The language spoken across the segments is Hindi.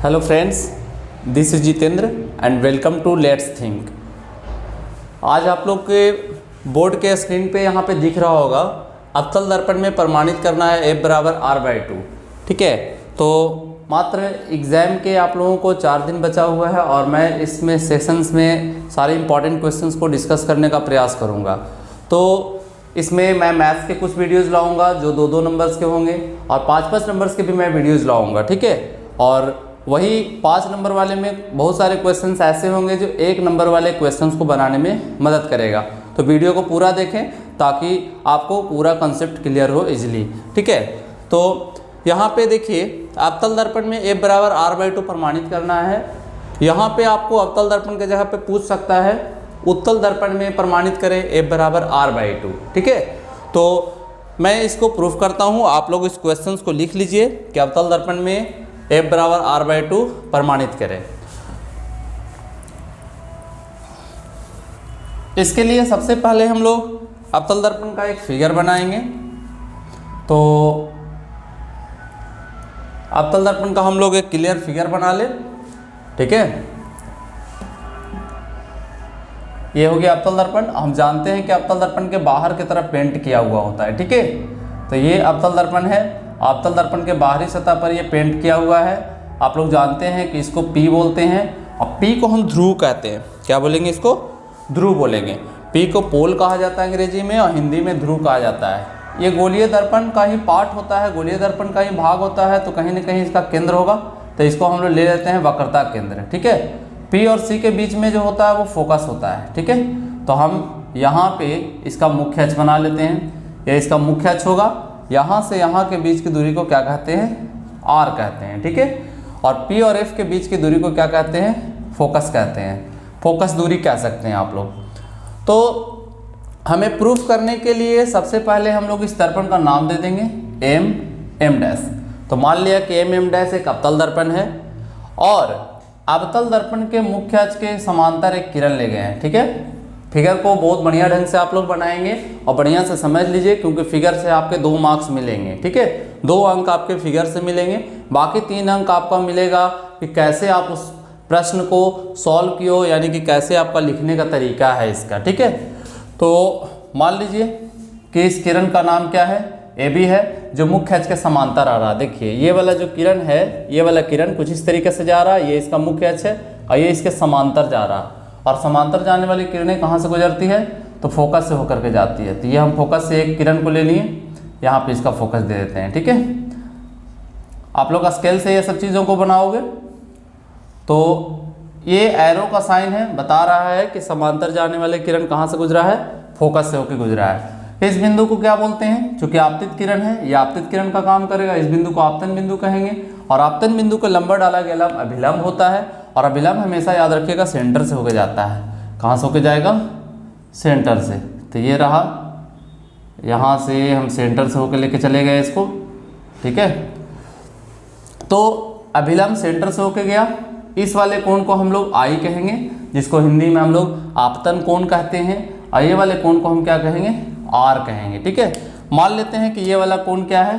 Hello friends, this is Jitendra and welcome to let's think. आज आप लोग के बोर्ड के स्क्रीन पे यहाँ पे दिख रहा होगा अवतल दर्पण में प्रमाणित करना है F बराबर R/2। ठीक है, तो मात्र एग्ज़ाम के आप लोगों को 4 दिन बचा हुआ है और मैं इसमें सेशंस में सारे इंपॉर्टेंट क्वेश्चंस को डिस्कस करने का प्रयास करूँगा। तो इसमें मैं मैथ्स के कुछ वीडियोज़ लाऊँगा जो 2-2 नंबर्स के होंगे और 5-5 नंबर्स के भी मैं वीडियोज़ लाऊँगा। ठीक है, और वही 5 नंबर वाले में बहुत सारे क्वेश्चंस ऐसे होंगे जो 1 नंबर वाले क्वेश्चंस को बनाने में मदद करेगा। तो वीडियो को पूरा देखें ताकि आपको पूरा कंसेप्ट क्लियर हो इजीली। ठीक है, तो यहाँ पे देखिए अवतल दर्पण में F बराबर R/2 प्रमाणित करना है। यहाँ पे आपको अवतल दर्पण के जगह पे पूछ सकता है उत्तल दर्पण में प्रमाणित करें F बराबर R/2। ठीक है, तो मैं इसको प्रूफ करता हूँ। आप लोग इस क्वेश्चंस को लिख लीजिए कि अवतल दर्पण में F बराबर R/2 प्रमाणित करें। इसके लिए सबसे पहले हम लोग अवतल दर्पण का एक फिगर बनाएंगे। तो अवतल दर्पण का हम लोग एक क्लियर फिगर बना ले। ठीक है, ये हो गया अवतल दर्पण। हम जानते हैं कि अवतल दर्पण के बाहर की तरफ पेंट किया हुआ होता है। ठीक है, तो ये अवतल दर्पण है। अवतल दर्पण के बाहरी सतह पर ये पेंट किया हुआ है। आप लोग जानते हैं कि इसको P बोलते हैं और P को हम ध्रुव कहते हैं। क्या बोलेंगे? इसको ध्रुव बोलेंगे। P को पोल कहा जाता है अंग्रेजी में और हिंदी में ध्रुव कहा जाता है। ये गोलीय दर्पण का ही पार्ट होता है, गोलीय दर्पण का ही भाग होता है, तो कहीं ना कहीं इसका केंद्र होगा। तो इसको हम लोग ले लेते हैं वक्रता केंद्र। ठीक है, P और C के बीच में जो होता है वो फोकस होता है। ठीक है, तो हम यहाँ पे इसका मुख्य अक्ष बना लेते हैं। ये इसका मुख्य अक्ष होगा। यहाँ से यहाँ के बीच की दूरी को क्या कहते हैं? R कहते हैं। ठीक है, और P और F के बीच की दूरी को क्या कहते हैं? फोकस कहते हैं। फोकस दूरी कह सकते हैं आप लोग। तो हमें प्रूफ करने के लिए सबसे पहले हम लोग इस दर्पण का नाम दे देंगे M'। तो मान लिया कि M' एक अवतल दर्पण है और अवतल दर्पण के मुख्य अक्ष के समांतर एक किरण ले गए हैं। ठीक है, फिगर को बहुत बढ़िया ढंग से आप लोग बनाएंगे और बढ़िया से समझ लीजिए क्योंकि फिगर से आपके 2 मार्क्स मिलेंगे। ठीक है, 2 अंक आपके फिगर से मिलेंगे, बाकी 3 अंक आपका मिलेगा कि कैसे आप उस प्रश्न को सॉल्व किए हो, यानी कि कैसे आपका लिखने का तरीका है इसका। ठीक है, तो मान लीजिए कि इस किरण का नाम क्या है? AB है, जो मुख्य अक्ष के समांतर आ रहा। देखिए ये वाला जो किरण है, ये वाला किरण कुछ इस तरीके से जा रहा है, ये इसका मुख्य अक्ष है और ये इसके समांतर जा रहा। और समांतर जाने वाली किरणें कहाँ से गुजरती है? तो फोकस से होकर के जाती है। तो ये हम फोकस से एक किरण को ले लिए, यहाँ पे इसका फोकस दे देते हैं। ठीक है, आप लोग स्केल से ये सब चीज़ों को बनाओगे तो ये एरो का साइन है, बता रहा है कि समांतर जाने वाले किरण कहाँ से गुजरा है? फोकस से होकर गुजरा है। इस बिंदु को क्या बोलते हैं? चूंकि आपतित किरण है, ये आपतित किरण का काम करेगा। इस बिंदु को आपतन बिंदु कहेंगे और आपतन बिंदु को लंबा डाला गया लंब अभिलंब होता है और अभिलंब हमेशा याद रखिएगा सेंटर से होकर जाता है। कहाँ से होकर जाएगा? सेंटर से। तो ये रहा, यहाँ से हम सेंटर से होकर लेके चले गए इसको। ठीक है, तो अभिलंब सेंटर से होकर गया। इस वाले कोण को हम लोग I कहेंगे, जिसको हिंदी में हम लोग आपतन कोण कहते हैं, और ये वाले कोण को हम क्या कहेंगे? R कहेंगे। ठीक है, मान लेते हैं कि ये वाला कोण क्या है?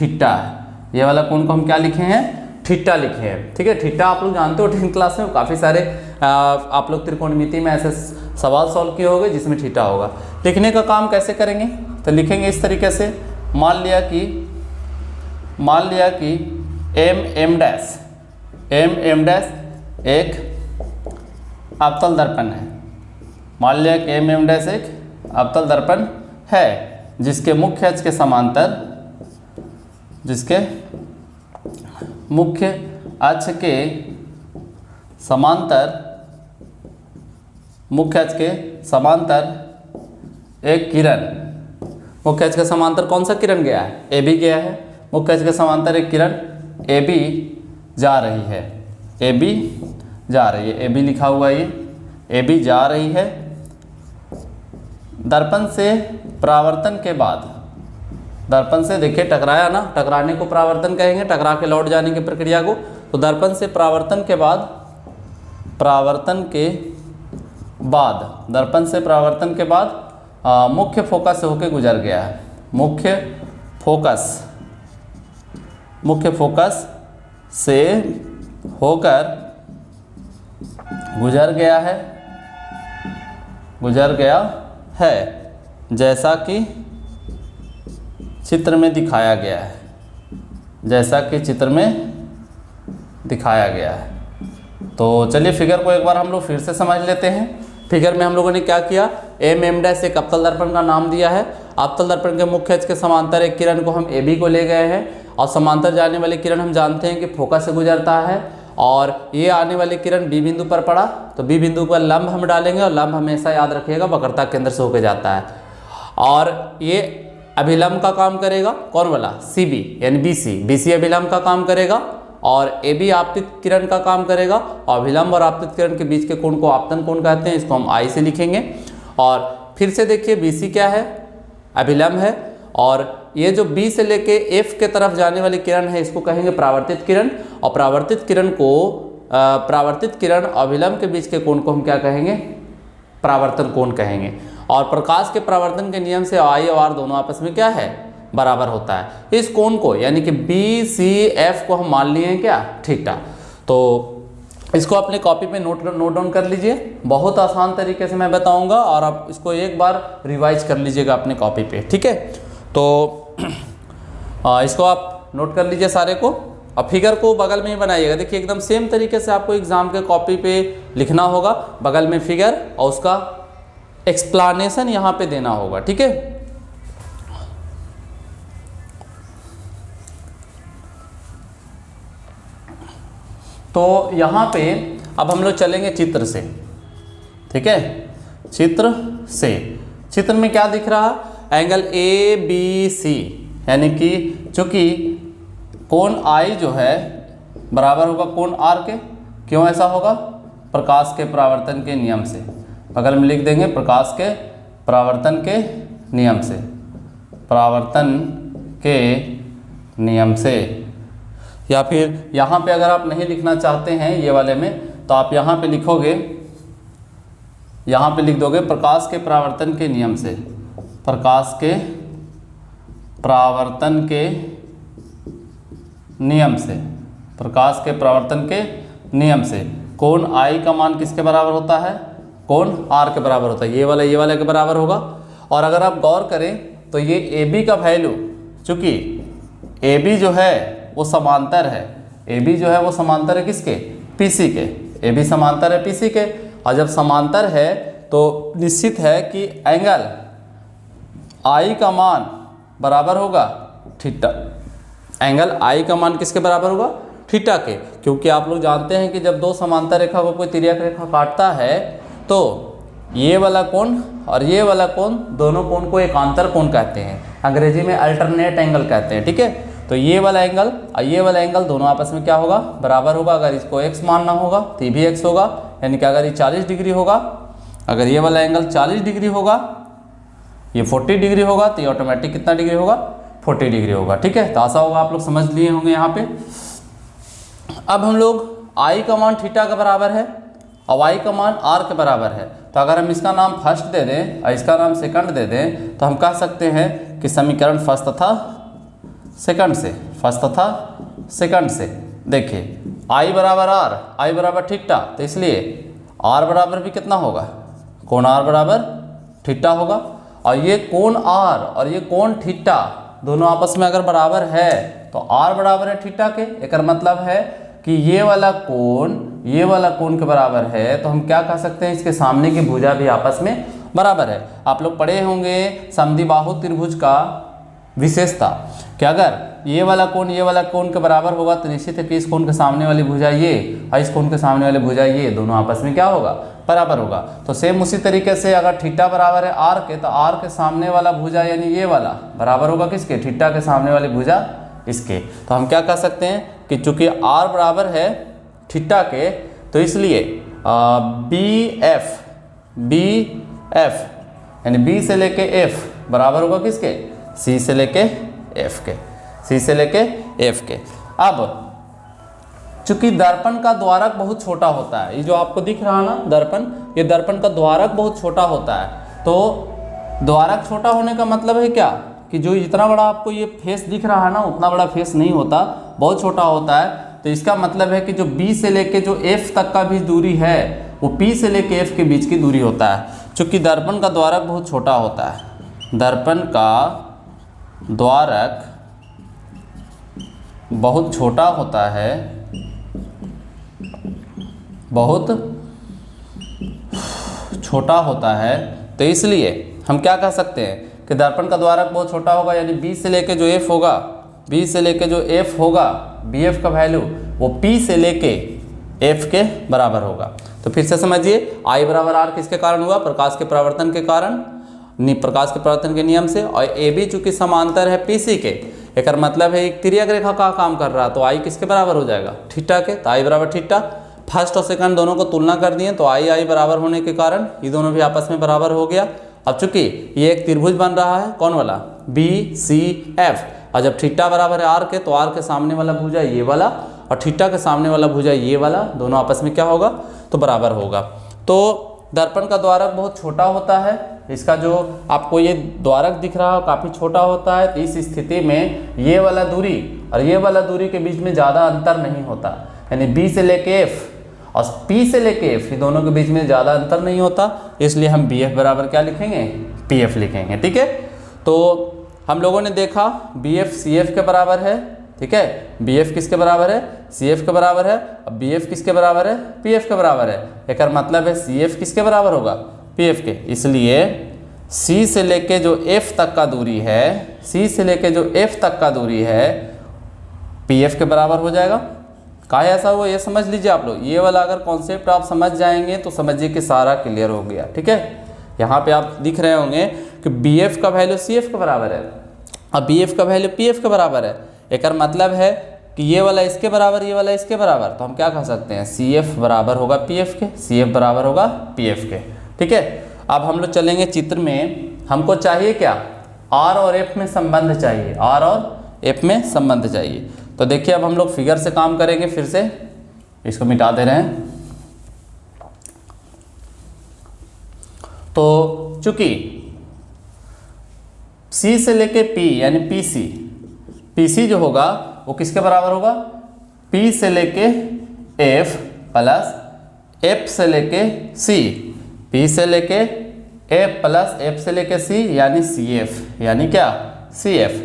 थीटा है। ये वाला कोण को हम क्या लिखे हैं? थीटा लिखे हैं। ठीक है, थीटा आप लोग जानते हो 10th क्लास में काफ़ी सारे आप लोग त्रिकोणमिति में ऐसे सवाल सॉल्व किए होंगे जिसमें थीटा होगा। लिखने का काम कैसे करेंगे? तो लिखेंगे इस तरीके से। मान लिया कि M' एक अवतल दर्पण है। मान लिया कि M' एक अवतल दर्पण है जिसके मुख्य अक्ष के समांतर, जिसके मुख्य अक्ष के समांतर, मुख्य अक्ष के समांतर एक किरण, मुख्य अक्ष के समांतर कौन सा किरण गया है? AB गया है। मुख्य अक्ष के समांतर एक किरण AB जा रही है। AB जा रही है, AB लिखा हुआ है, ये AB जा रही है। दर्पण से परावर्तन के बाद, दर्पण से देखिए टकराया ना, टकराने को परावर्तन कहेंगे, टकरा के लौट जाने की प्रक्रिया को। तो दर्पण से परावर्तन के बाद, दर्पण से परावर्तन के बाद मुख्य फोकस से होकर गुजर गया है। मुख्य फोकस से होकर गुजर गया है जैसा कि चित्र में दिखाया गया है, जैसा कि चित्र में दिखाया गया है। तो चलिए फिगर को एक बार हम लोग फिर से समझ लेते हैं। फिगर में हम लोगों ने क्या किया, एम डैश एक अवतल दर्पण का नाम दिया है। अवतल दर्पण के मुख्य अक्ष के समांतर एक किरण को हम ए बी को ले गए हैं और समांतर जाने वाली किरण हम जानते हैं कि फोकस से गुजरता है और ये आने वाली किरण बी बिंदु पर पड़ा तो बी बिंदु पर लंब हम डालेंगे और लंब हमेशा याद रखिएगा वक्रता केंद्र से होकर जाता है और ये अभिलंब का काम करेगा। कौन वाला, सी बी यानी बी सी अभिलंब का काम करेगा और ए बी आपतित किरण का काम करेगा और अभिलंब और आपतित किरण के बीच के कोण को आपतन कोण कहते हैं, इसको हम आई से लिखेंगे। और फिर से देखिए बी सी क्या है, अभिलंब है और ये जो बी से लेके एफ के तरफ जाने वाली किरण है इसको कहेंगे परावर्तित किरण और परावर्तित किरण अभिलंब के बीच के कोण को हम क्या कहेंगे, परावर्तन कोण कहेंगे। और प्रकाश के परावर्तन के नियम से आई और आर दोनों आपस में क्या है, बराबर होता है। इस कोण को यानी कि बी सी एफ को हम मान लिए हैं क्या, थीटा। तो इसको अपने कॉपी पे नोट डाउन कर लीजिए, बहुत आसान तरीके से मैं बताऊंगा और आप इसको एक बार रिवाइज कर लीजिएगा अपने कॉपी पे, ठीक है। तो इसको आप नोट कर लीजिए सारे को और फिगर को बगल में ही बनाइएगा। देखिए एकदम सेम तरीके से आपको एग्जाम के कॉपी पे लिखना होगा, बगल में फिगर और उसका एक्सप्लेनेशन यहाँ पे देना होगा, ठीक है। तो यहाँ पे अब हम लोग चलेंगे चित्र से, ठीक है। चित्र में क्या दिख रहा, एंगल ए बी सी यानी कि चूंकि कोण आई जो है बराबर होगा कोण आर के। क्यों ऐसा होगा, प्रकाश के परावर्तन के नियम से। बगल में लिख देंगे प्रकाश के परावर्तन के नियम से, परावर्तन के नियम से। या फिर यहाँ पे अगर आप नहीं लिखना चाहते हैं ये वाले में तो आप यहाँ पे लिखोगे, यहाँ पे लिख दोगे प्रकाश के परावर्तन के नियम से, प्रकाश के परावर्तन के नियम से, प्रकाश के परावर्तन के नियम से कोण आई का मान किसके बराबर होता है, कोण आर के बराबर होता है। ये वाला के बराबर होगा। और अगर आप गौर करें तो ये ए बी का वैल्यू, चूँकि ए बी जो है वो समांतर है, ए बी जो है वो समांतर है किसके, पी सी के। ए बी समांतर है पी सी के और जब समांतर है तो निश्चित है कि एंगल आई का मान बराबर होगा थीटा। एंगल आई का मान किसके बराबर होगा, थीटा के। क्योंकि आप लोग जानते हैं कि जब दो समांतर रेखा को कोई तिर्यक रेखा काटता है तो ये वाला कोण और ये वाला कोण, दोनों कोण को एकांतर कोण कहते हैं, अंग्रेजी में अल्टरनेट एंगल कहते हैं, ठीक है। तो ये वाला एंगल और ये वाला एंगल दोनों आपस में क्या होगा, बराबर होगा। अगर इसको x मानना होगा तो ये भी x होगा, यानी कि अगर ये 40 डिग्री होगा, अगर ये वाला एंगल 40 डिग्री होगा, ये 40 डिग्री होगा तो ये ऑटोमेटिक कितना डिग्री होगा, 40 डिग्री होगा, ठीक है। तो ऐसा होगा, आप लोग समझ लिए होंगे यहाँ पे। अब हम लोग आई का मान थीटा के बराबर है और वाई का मान आर के बराबर है। तो अगर हम इसका नाम फर्स्ट दे दें और इसका नाम सेकंड दे दें तो हम कह सकते हैं कि समीकरण फर्स्ट तथा सेकंड से देखिए आई बराबर आर, आई बराबर थीटा, तो इसलिए आर बराबर भी कितना होगा, कोण आर बराबर थीटा होगा। और ये कोण आर और ये कोण थीटा दोनों आपस में अगर बराबर है तो आर बराबर है थीटा के। एक मतलब है कि ये वाला कोण के बराबर है, तो हम क्या कह सकते हैं, इसके सामने की भुजा भी आपस में बराबर है। आप लोग पढ़े होंगे समद्विबाहु त्रिभुज का विशेषता कि अगर ये वाला कोण के बराबर होगा तो निश्चित है कि इस कोण के सामने वाली भुजा ये और इस कोण के सामने वाली भुजा ये दोनों आपस में क्या होगा, बराबर होगा। तो सेम उसी तरीके से अगर थीटा बराबर है आर के तो आर के सामने वाला भुजा यानी ये वाला बराबर होगा किसके, थीटा के सामने वाली भुजा इसके। तो हम क्या कह सकते हैं कि चूंकि आर बराबर है थीटा के तो इसलिए बी एफ यानी बी से लेके एफ बराबर होगा किसके, सी से लेके एफ के। अब चूंकि दर्पण का द्वारक बहुत छोटा होता है, ये जो आपको दिख रहा है ना दर्पण, ये दर्पण का द्वारक बहुत छोटा होता है। तो द्वारक छोटा होने का मतलब है क्या कि जो जितना बड़ा आपको ये फेस दिख रहा है ना उतना बड़ा फेस नहीं होता, बहुत छोटा होता है। तो इसका मतलब है कि जो B से लेके जो F तक का भी दूरी है वो P से लेके F के बीच की दूरी होता है। चूँकि दर्पण का द्वारक बहुत छोटा होता है, दर्पण का द्वारक बहुत छोटा होता है, बहुत छोटा होता है, तो इसलिए हम क्या कह सकते हैं कि दर्पण का द्वारक बहुत छोटा होगा, यानी B से लेके जो F होगा, B से लेके जो F होगा, BF का वैल्यू वो P से लेके F के बराबर होगा। तो फिर से समझिए, I बराबर R किसके कारण हुआ? प्रकाश के परावर्तन के कारण, प्रकाश के परावर्तन के नियम से। और AB चूंकि समांतर है PC के, एक मतलब है एक तिर्यक रेखा का काम कर रहा है, तो I किसके बराबर हो जाएगा? थीटा के। तो I बराबर थीटा, फर्स्ट और सेकंड दोनों को तुलना कर दिए तो I बराबर होने के कारण ये दोनों भी आपस में बराबर हो गया। अब चूंकि ये एक त्रिभुज बन रहा है, कौन वाला? BCF, और जब थीटा बराबर है R के तो R के सामने वाला भुजा ये वाला और थीटा के सामने वाला भुजा ये वाला, दोनों आपस में क्या होगा? तो बराबर होगा। तो दर्पण का द्वारक बहुत छोटा होता है, इसका जो आपको ये द्वारक दिख रहा है काफ़ी छोटा होता है। तो इस स्थिति में ये वाला दूरी और ये वाला दूरी के बीच में ज़्यादा अंतर नहीं होता, यानी B से लेके F और P से लेके F, ये दोनों के बीच में ज़्यादा अंतर नहीं होता, इसलिए हम BF बराबर क्या लिखेंगे? PF लिखेंगे। ठीक है, तो हम लोगों ने देखा BF CF के बराबर है, ठीक है, BF किसके बराबर है? CF के बराबर है। अब BF किसके बराबर है? PF के बराबर है। एक मतलब है CF किसके बराबर होगा? PF के। इसलिए C से लेके जो F तक का दूरी है, C से लेके जो F तक का दूरी है PF के बराबर हो जाएगा। काहे ऐसा हुआ ये समझ लीजिए आप लोग। ये वाला अगर कॉन्सेप्ट आप समझ जाएंगे तो समझिए कि सारा क्लियर हो गया। ठीक है, यहाँ पे आप दिख रहे होंगे कि BF का वैल्यू CF के बराबर है और BF का वैल्यू PF के बराबर है। एक मतलब है कि ये वाला इसके बराबर, ये वाला इसके बराबर, तो हम क्या कह सकते हैं? CF बराबर होगा PF के, CF बराबर होगा PF के। ठीक है, अब हम लोग चलेंगे चित्र में। हमको चाहिए क्या? R और F में संबंध चाहिए, R और F में संबंध चाहिए। तो देखिए अब हम लोग फिगर से काम करेंगे। फिर से इसको मिटा दे रहे हैं। तो चूंकि C से लेके P यानी PC जो होगा वो किसके बराबर होगा? P से लेके F प्लस F से लेके C, P से लेके F प्लस F से लेके C यानी CF, यानी क्या? CF।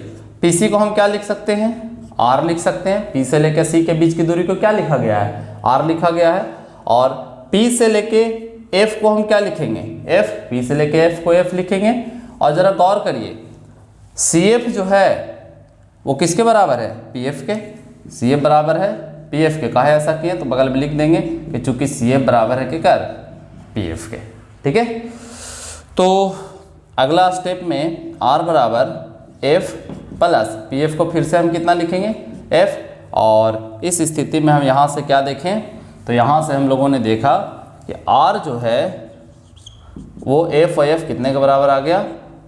PC को हम क्या लिख सकते हैं? R लिख सकते हैं। P से लेके C के बीच की दूरी को क्या लिखा गया है? R लिखा गया है। और P से लेके F को हम क्या लिखेंगे? F। P से लेके F को F लिखेंगे। और ज़रा गौर करिए, CF जो है वो किसके बराबर है? PF के। CF बराबर है PF के। काहे ऐसा किए? तो बगल में लिख देंगे कि चूंकि CF बराबर है किसके? PF के। ठीक है, तो अगला स्टेप में R बराबर F प्लस PF को फिर से हम कितना लिखेंगे? F। और इस स्थिति में हम यहाँ से क्या देखें? तो यहाँ से हम लोगों ने देखा कि R जो है वो F और F कितने के बराबर आ गया?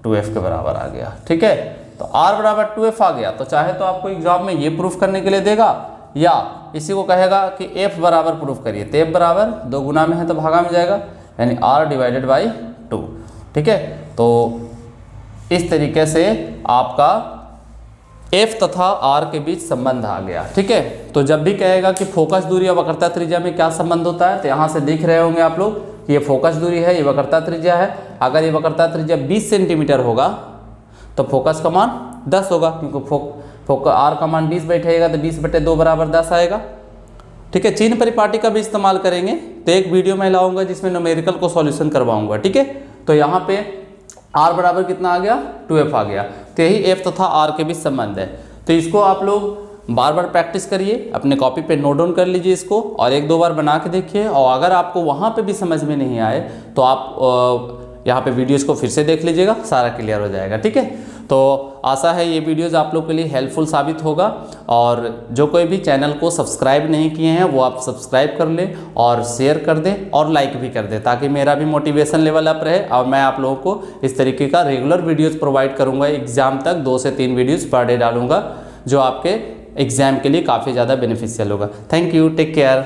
2F के बराबर आ गया। ठीक है, तो R बराबर 2F आ गया। तो चाहे तो आपको एग्जाम में ये प्रूफ करने के लिए देगा या इसी को कहेगा कि F बराबर प्रूफ करिए, तो F बराबर 2 गुना में है तो भागा में जाएगा, यानी R डिवाइडेड बाई 2। ठीक है, तो इस तरीके से आपका F तथा R के बीच संबंध आ गया। ठीक है, तो जब भी कहेगा कि फोकस दूरी और वक्रता त्रिज्या में क्या संबंध होता है, तो यहाँ से देख रहे होंगे आप लोग कि ये फोकस दूरी है, ये वक्रता त्रिज्या है। अगर ये वक्रता त्रिज्या 20 सेंटीमीटर होगा तो फोकस का मान 10 होगा, क्योंकि R का मान 20 बैठेगा तो 20/2 बराबर 10 आएगा। ठीक है, चिन्ह परिपाटी का भी इस्तेमाल करेंगे, तो एक वीडियो में लाऊंगा जिसमें न्यूमेरिकल को सॉल्यूशन करवाऊंगा। ठीक है, तो यहाँ पे R बराबर कितना आ गया? 2F आ गया। तो यही F तथा R के बीच संबंध है। तो इसको आप लोग बार बार प्रैक्टिस करिए, अपने कॉपी पे नोट डाउन कर लीजिए इसको और 1-2 बार बना के देखिए। और अगर आपको वहाँ पे भी समझ में नहीं आए तो आप यहाँ पे वीडियोज़ को फिर से देख लीजिएगा, सारा क्लियर हो जाएगा। ठीक है, तो आशा है ये वीडियोज़ आप लोग के लिए हेल्पफुल साबित होगा। और जो कोई भी चैनल को सब्सक्राइब नहीं किए हैं वो आप सब्सक्राइब कर लें और शेयर कर दें और लाइक भी कर दें, ताकि मेरा भी मोटिवेशन लेवल अप रहे और मैं आप लोगों को इस तरीके का रेगुलर वीडियोज़ प्रोवाइड करूँगा। एग्ज़ाम तक 2 से 3 वीडियोज़ पर डे डालूँगा, जो आपके एग्ज़ाम के लिए काफ़ी ज़्यादा बेनिफिशियल होगा। Thank you, take care.